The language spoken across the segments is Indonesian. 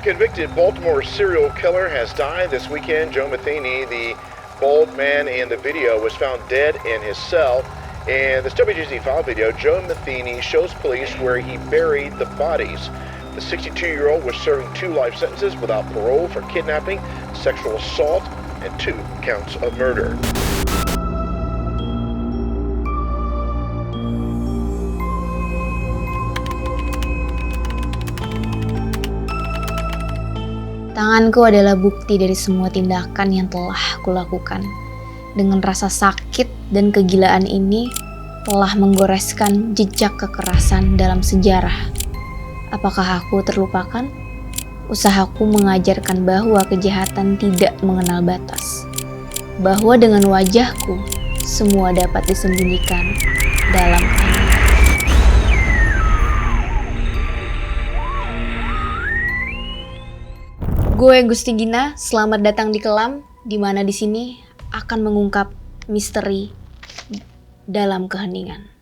convicted Baltimore serial killer has died this weekend. Joe Matheny, the bald man in the video, was found dead in his cell. In this WGZ file video, Joe Matheny shows police where he buried the bodies. The 62-year-old was serving 2 life sentences without parole for kidnapping, sexual assault, and 2 counts of murder. Tanganku adalah bukti dari semua tindakan yang telah kulakukan. Dengan rasa sakit dan kegilaan ini telah menggoreskan jejak kekerasan dalam sejarah. Apakah aku terlupakan? Usahaku mengajarkan bahwa kejahatan tidak mengenal batas. Bahwa dengan wajahku, semua dapat disembunyikan dalam keheningan. Gue Gusti Gina, selamat datang di Kelam, di mana di sini akan mengungkap misteri dalam keheningan.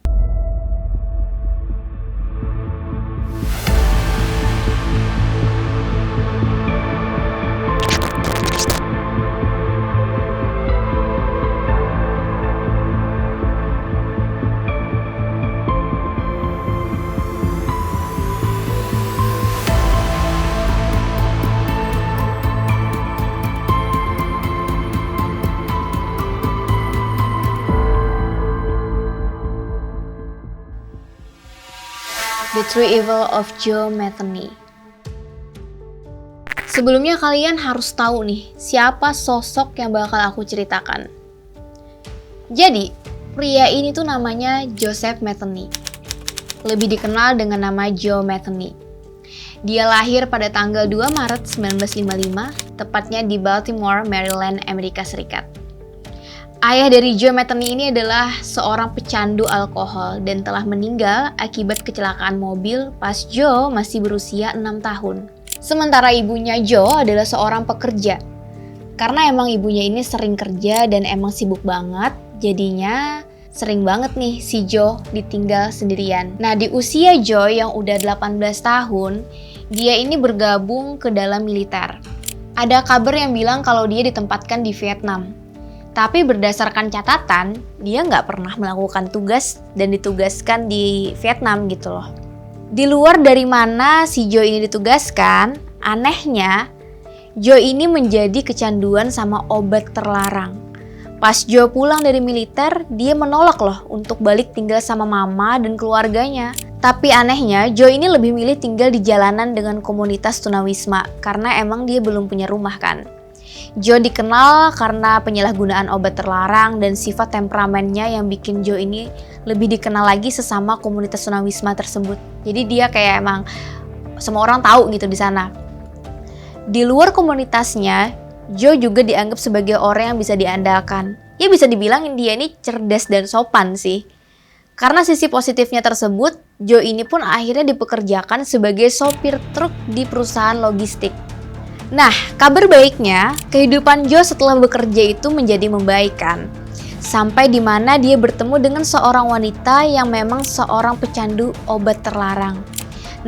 The True Evil of Joe Matheny. Sebelumnya kalian harus tahu nih, siapa sosok yang bakal aku ceritakan. Jadi, pria ini tuh namanya Joseph Matheny. Lebih dikenal dengan nama Joe Matheny. Dia lahir pada tanggal 2 Maret 1955, tepatnya di Baltimore, Maryland, Amerika Serikat. Ayah dari Joe Matheny ini adalah seorang pecandu alkohol dan telah meninggal akibat kecelakaan mobil pas Joe masih berusia 6 tahun. Sementara ibunya Joe adalah seorang pekerja. Karena emang ibunya ini sering kerja dan emang sibuk banget, jadinya sering banget nih si Joe ditinggal sendirian. Nah, di usia Joe yang udah 18 tahun, dia ini bergabung ke dalam militer. Ada kabar yang bilang kalau dia ditempatkan di Vietnam. Tapi berdasarkan catatan, dia nggak pernah melakukan tugas dan ditugaskan di Vietnam gitu loh. Di luar dari mana si Joe ini ditugaskan, anehnya Joe ini menjadi kecanduan sama obat terlarang. Pas Joe pulang dari militer, dia menolak loh untuk balik tinggal sama mama dan keluarganya. Tapi anehnya, Joe ini lebih milih tinggal di jalanan dengan komunitas tunawisma karena emang dia belum punya rumah kan. Joe dikenal karena penyalahgunaan obat terlarang dan sifat temperamennya yang bikin Joe ini lebih dikenal lagi sesama komunitas tunawisma tersebut. Jadi dia kayak emang semua orang tahu gitu di sana. Di luar komunitasnya, Joe juga dianggap sebagai orang yang bisa diandalkan. Ya bisa dibilang dia ini cerdas dan sopan sih. Karena sisi positifnya tersebut, Joe ini pun akhirnya dipekerjakan sebagai sopir truk di perusahaan logistik. Nah, kabar baiknya, kehidupan Joe setelah bekerja itu menjadi membaik kan. Sampai di mana dia bertemu dengan seorang wanita yang memang seorang pecandu obat terlarang.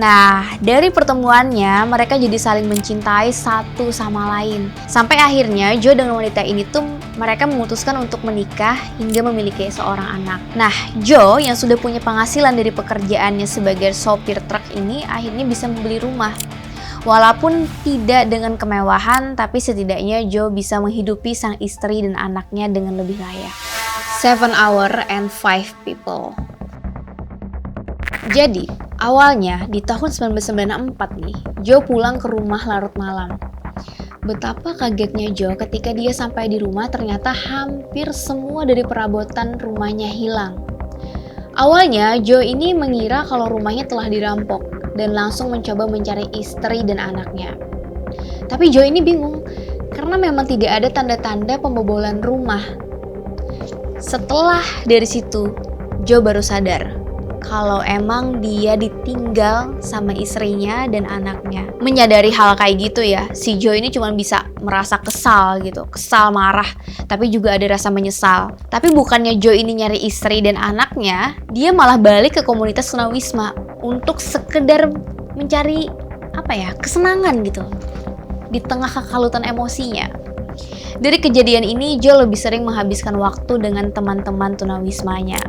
Nah, dari pertemuannya mereka jadi saling mencintai satu sama lain. Sampai akhirnya Joe dengan wanita ini tuh mereka memutuskan untuk menikah hingga memiliki seorang anak. Nah, Joe yang sudah punya penghasilan dari pekerjaannya sebagai sopir truk ini akhirnya bisa membeli rumah. Walaupun tidak dengan kemewahan, tapi setidaknya Joe bisa menghidupi sang istri dan anaknya dengan lebih layak. 7 Hours and 5 People. Jadi, awalnya di tahun 1994 nih, Joe pulang ke rumah larut malam. Betapa kagetnya Joe ketika dia sampai di rumah ternyata hampir semua dari perabotan rumahnya hilang. Awalnya Joe ini mengira kalau rumahnya telah dirampok dan langsung mencoba mencari istri dan anaknya. Tapi Joe ini bingung karena memang tidak ada tanda-tanda pembobolan rumah. Setelah dari situ, Joe baru sadar kalau emang dia ditinggal sama istrinya dan anaknya. Menyadari hal kayak gitu ya, si Joe ini cuma bisa merasa kesal gitu, kesal, marah, tapi juga ada rasa menyesal. Tapi bukannya Joe ini nyari istri dan anaknya, dia malah balik ke komunitas tunawisma untuk sekedar mencari kesenangan gitu di tengah kekalutan emosinya. Dari kejadian ini, Joe lebih sering menghabiskan waktu dengan teman-teman tunawismanya.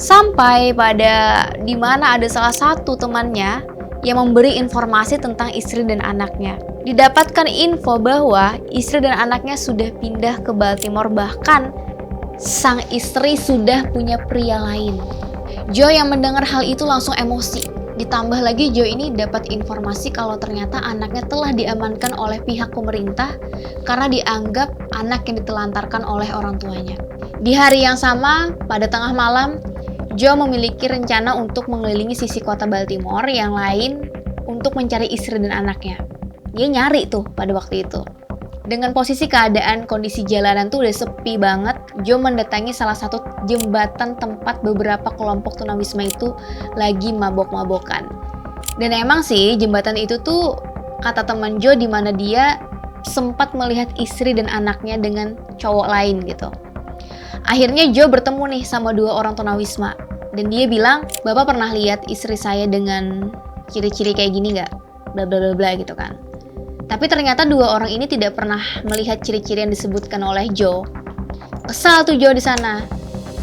Sampai pada dimana ada salah satu temannya yang memberi informasi tentang istri dan anaknya. Didapatkan info bahwa istri dan anaknya sudah pindah ke Baltimore, bahkan sang istri sudah punya pria lain. Joe yang mendengar hal itu langsung emosi. Ditambah lagi Joe ini dapat informasi kalau ternyata anaknya telah diamankan oleh pihak pemerintah karena dianggap anak yang ditelantarkan oleh orang tuanya. Di hari yang sama, pada tengah malam, Joe memiliki rencana untuk mengelilingi sisi kota Baltimore yang lain untuk mencari istri dan anaknya. Dia nyari tuh pada waktu itu. Dengan posisi keadaan kondisi jalanan tuh udah sepi banget, Joe mendatangi salah satu jembatan tempat beberapa kelompok tunawisma itu lagi mabok-mabokan. Dan emang sih jembatan itu tuh kata teman Joe di mana dia sempat melihat istri dan anaknya dengan cowok lain gitu. Akhirnya Joe bertemu nih sama 2 orang tunawisma dan dia bilang, "Bapak pernah lihat istri saya dengan ciri-ciri kayak gini nggak? Bla bla bla bla gitu kan." Tapi ternyata 2 orang ini tidak pernah melihat ciri-ciri yang disebutkan oleh Joe. Kesal tuh Joe di sana.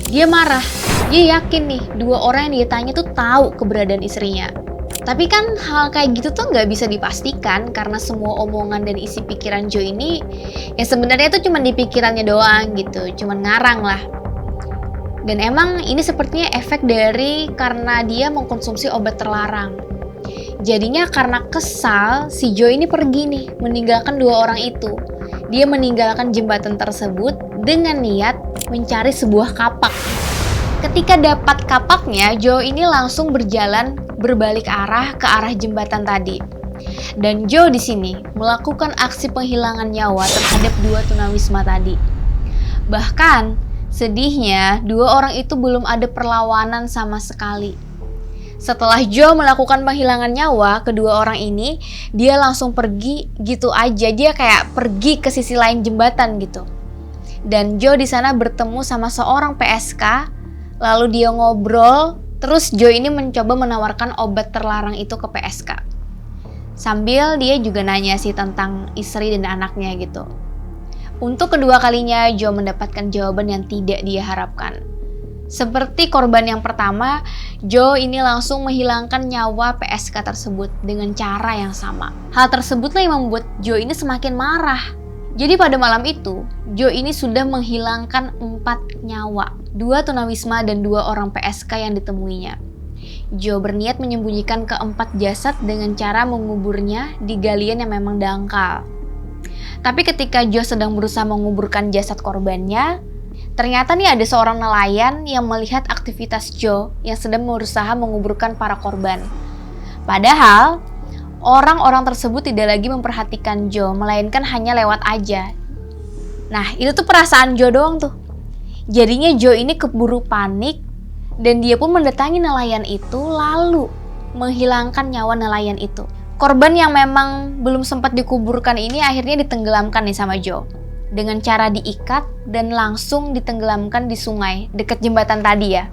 Dia marah. Dia yakin nih 2 orang yang dia tanya tuh tahu keberadaan istrinya. Tapi kan hal kayak gitu tuh nggak bisa dipastikan karena semua omongan dan isi pikiran Joe ini ya sebenarnya tuh cuma di pikirannya doang gitu, cuman ngarang lah. Dan emang ini sepertinya efek dari karena dia mengkonsumsi obat terlarang. Jadinya karena kesal, si Joe ini pergi nih, meninggalkan 2 orang itu. Dia meninggalkan jembatan tersebut dengan niat mencari sebuah kapak. Ketika dapat kapaknya, Joe ini langsung berjalan berbalik arah ke arah jembatan tadi. Dan Joe di sini melakukan aksi penghilangan nyawa terhadap 2 tunawisma tadi. Bahkan, sedihnya 2 orang itu belum ada perlawanan sama sekali. Setelah Joe melakukan penghilangan nyawa kedua orang ini, dia langsung pergi gitu aja. Dia kayak pergi ke sisi lain jembatan gitu. Dan Joe di sana bertemu sama seorang PSK, lalu dia ngobrol, terus Joe ini mencoba menawarkan obat terlarang itu ke PSK. Sambil dia juga nanya sih tentang istri dan anaknya gitu. Untuk kedua kalinya Joe mendapatkan jawaban yang tidak dia harapkan. Seperti korban yang pertama, Joe ini langsung menghilangkan nyawa PSK tersebut dengan cara yang sama. Hal tersebutlah yang membuat Joe ini semakin marah. Jadi pada malam itu, Joe ini sudah menghilangkan 4 nyawa, 2 tunawisma dan 2 orang PSK yang ditemuinya. Joe berniat menyembunyikan ke-4 jasad dengan cara menguburnya di galian yang memang dangkal. Tapi ketika Joe sedang berusaha menguburkan jasad korbannya, ternyata nih ada seorang nelayan yang melihat aktivitas Joe yang sedang berusaha menguburkan para korban. Padahal, orang-orang tersebut tidak lagi memperhatikan Joe, melainkan hanya lewat aja. Nah, itu tuh perasaan Joe doang tuh. Jadinya Joe ini keburu panik, dan dia pun mendatangi nelayan itu lalu menghilangkan nyawa nelayan itu. Korban yang memang belum sempat dikuburkan ini akhirnya ditenggelamkan nih sama Joe. Dengan cara diikat dan langsung ditenggelamkan di sungai dekat jembatan tadi ya,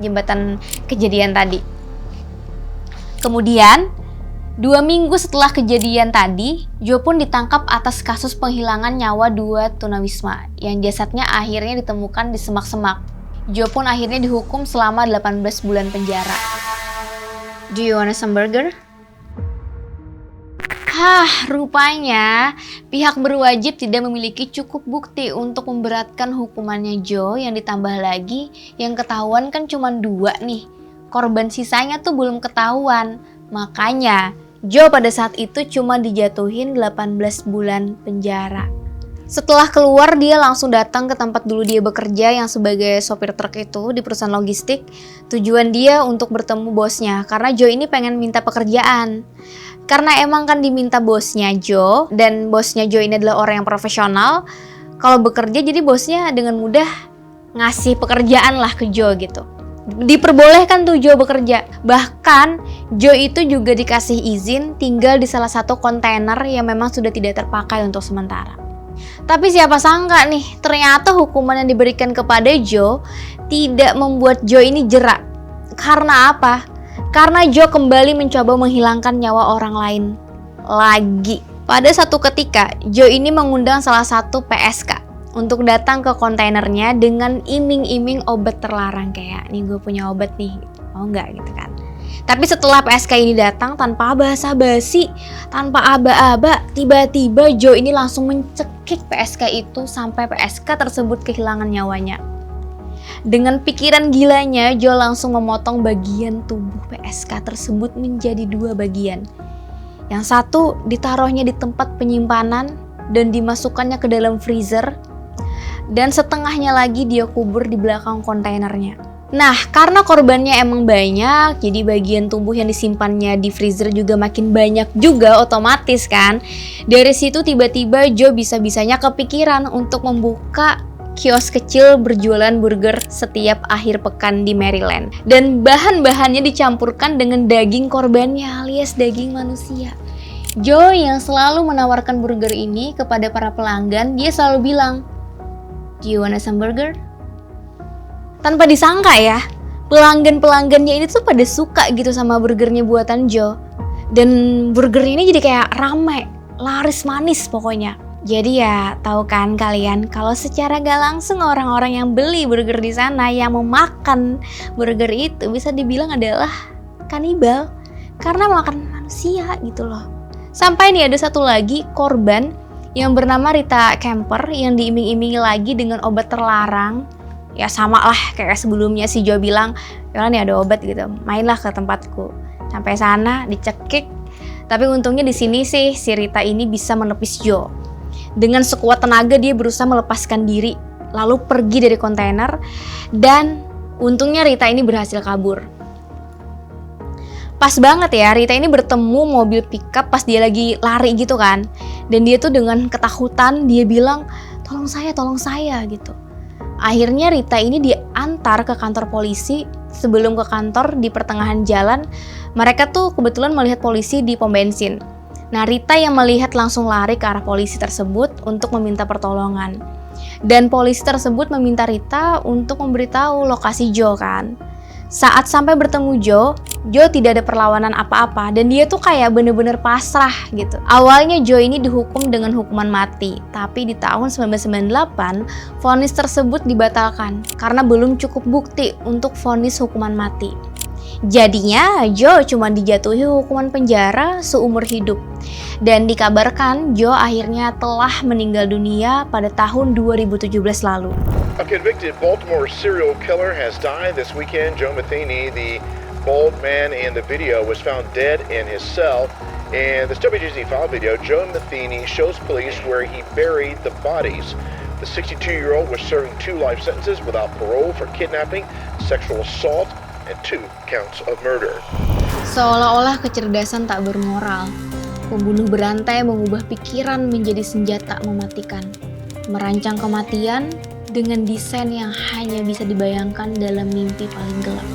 jembatan kejadian tadi. Kemudian 2 minggu setelah kejadian tadi, Joe pun ditangkap atas kasus penghilangan nyawa 2 tunawisma yang jasadnya akhirnya ditemukan di semak-semak. Joe pun akhirnya dihukum selama 18 bulan penjara. Do you want some burger? Rupanya pihak berwajib tidak memiliki cukup bukti untuk memberatkan hukumannya Joe, yang ditambah lagi yang ketahuan kan cuma 2 nih. Korban sisanya tuh belum ketahuan. Makanya Joe pada saat itu cuma dijatuhin 18 bulan penjara. Setelah keluar, dia langsung datang ke tempat dulu dia bekerja yang sebagai sopir truk itu di perusahaan logistik. Tujuan dia untuk bertemu bosnya karena Joe ini pengen minta pekerjaan. Karena emang kan diminta bosnya Joe, dan bosnya Joe ini adalah orang yang profesional. Kalau bekerja jadi bosnya dengan mudah ngasih pekerjaan lah ke Joe gitu. Diperbolehkan tuh Joe bekerja. Bahkan Joe itu juga dikasih izin tinggal di salah satu kontainer yang memang sudah tidak terpakai untuk sementara. Tapi siapa sangka nih, ternyata hukuman yang diberikan kepada Joe tidak membuat Joe ini jerak. Karena apa? Karena Joe kembali mencoba menghilangkan nyawa orang lain lagi. Pada satu ketika, Joe ini mengundang salah satu PSK untuk datang ke kontainernya dengan iming-iming obat terlarang, kayak nih gue punya obat nih, mau nggak gitu kan. Tapi setelah PSK ini datang tanpa basa-basi, tanpa aba-aba, tiba-tiba Joe ini langsung mencekik PSK itu sampai PSK tersebut kehilangan nyawanya. Dengan pikiran gilanya, Joe langsung memotong bagian tubuh PSK tersebut menjadi 2 bagian. Yang satu ditaruhnya di tempat penyimpanan dan dimasukkannya ke dalam freezer, dan setengahnya lagi dia kubur di belakang kontainernya. Nah, karena korbannya emang banyak, jadi bagian tubuh yang disimpannya di freezer juga makin banyak juga, otomatis kan. Dari situ tiba-tiba Joe bisa-bisanya kepikiran untuk membuka kios kecil berjualan burger setiap akhir pekan di Maryland. Dan bahan-bahannya dicampurkan dengan daging korbannya alias daging manusia. Joe yang selalu menawarkan burger ini kepada para pelanggan, dia selalu bilang, "Do you want some burger?" Tanpa disangka ya, pelanggan-pelanggannya ini tuh pada suka gitu sama burgernya buatan Joe. Dan burgernya ini jadi kayak rame, laris manis pokoknya. Jadi ya tahu kan kalian kalau secara gak langsung orang-orang yang beli burger di sana yang mau makan burger itu bisa dibilang adalah kanibal karena makan manusia gitu loh. Sampai nih ada satu lagi korban yang bernama Rita Kemper yang diiming-imingi lagi dengan obat terlarang. Ya sama lah kayak sebelumnya si Joe bilang, "Ya nih ada obat gitu, mainlah ke tempatku." Sampai sana dicekik, tapi untungnya di sini sih si Rita ini bisa menepis Joe. Dengan sekuat tenaga dia berusaha melepaskan diri, lalu pergi dari kontainer, dan untungnya Rita ini berhasil kabur. Pas banget ya, Rita ini bertemu mobil pickup pas dia lagi lari gitu kan. Dan dia tuh dengan ketakutan dia bilang, tolong saya gitu. Akhirnya Rita ini diantar ke kantor polisi. Sebelum ke kantor di pertengahan jalan, mereka tuh kebetulan melihat polisi di pom bensin. Nah, Rita yang melihat langsung lari ke arah polisi tersebut untuk meminta pertolongan. Dan polisi tersebut meminta Rita untuk memberitahu lokasi Joe kan. Saat sampai bertemu Joe tidak ada perlawanan apa-apa dan dia tuh kayak bener-bener pasrah gitu. Awalnya Joe ini dihukum dengan hukuman mati, tapi di tahun 1998 vonis tersebut dibatalkan karena belum cukup bukti untuk vonis hukuman mati. Jadinya Joe cuma dijatuhi hukuman penjara seumur hidup. Dan dikabarkan Joe akhirnya telah meninggal dunia pada tahun 2017 lalu. A convicted Baltimore serial killer has died this weekend. Joe Matheny, the bald man in the video, was found dead in his cell. In this WGZ file video, Joe Matheny shows police where he buried the bodies. The 62-year-old was serving 2 life sentences without parole for kidnapping, sexual assault, and 2 counts of murder. Seolah-olah kecerdasan tak bermoral. Pembunuh berantai mengubah pikiran menjadi senjata mematikan. Merancang kematian dengan desain yang hanya bisa dibayangkan dalam mimpi paling gelap.